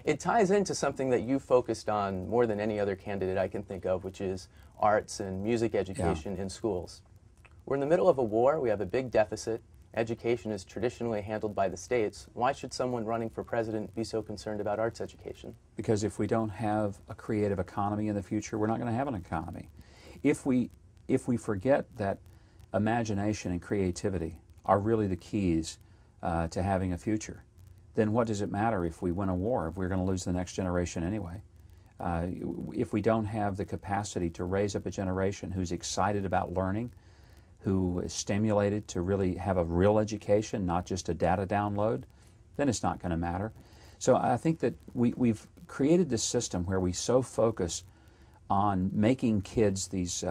It ties into something that you focused on more than any other candidate I can think of, which is arts and music education in schools. We're in the middle of a war. We have a big deficit. Education is traditionally handled by the states. Why should someone running for president be so concerned about arts education? Because if we don't have a creative economy in the future, we're not going to have an economy. If we forget that imagination and creativity are really the keys to having a future, then what does it matter if we win a war, if we're going to lose the next generation anyway? If we don't have the capacity to raise up a generation who's excited about learning, who is stimulated to really have a real education, not just a data download, then it's not going to matter. So I think that we've created this system where we so focus on making kids these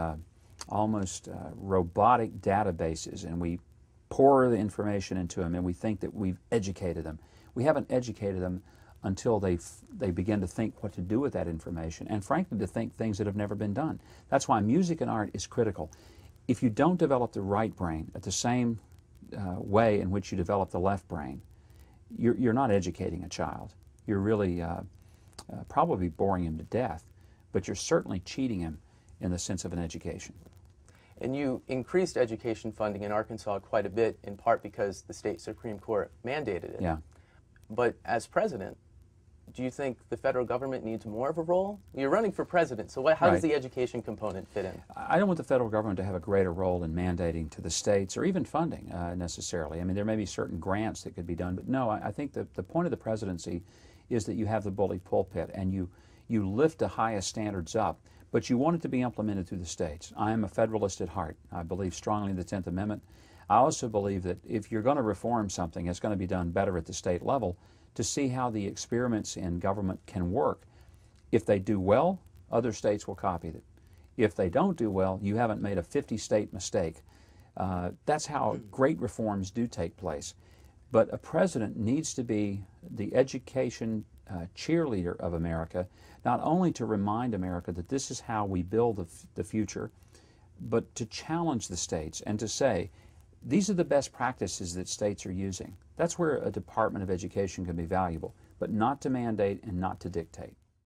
almost robotic databases, and we pour the information into them, and we think that we've educated them. We haven't educated them until they begin to think what to do with that information, and frankly to think things that have never been done. That's why music and art is critical. If you don't develop the right brain at the same way in which you develop the left brain, you're not educating a child. You're really probably boring him to death, but you're certainly cheating him in the sense of an education. And you increased education funding in Arkansas quite a bit, in part because the state Supreme Court mandated it. Yeah. But as president, do you think the federal government needs more of a role? You're running for president, so how does the education component fit in? I don't want the federal government to have a greater role in mandating to the states or even funding necessarily. I mean, there may be certain grants that could be done, but no, I think that the point of the presidency is that you have the bully pulpit and you lift the highest standards up, but you want it to be implemented through the states. I am a federalist at heart. I believe strongly in the 10th Amendment. I also believe that if you're going to reform something, it's going to be done better at the state level to see how the experiments in government can work. If they do well, other states will copy it. If they don't do well, you haven't made a 50-state mistake. That's how great reforms do take place. But a president needs to be the education cheerleader of America, not only to remind America that this is how we build the future, but to challenge the states and to say, these are the best practices that states are using. That's where a Department of Education can be valuable, but not to mandate and not to dictate.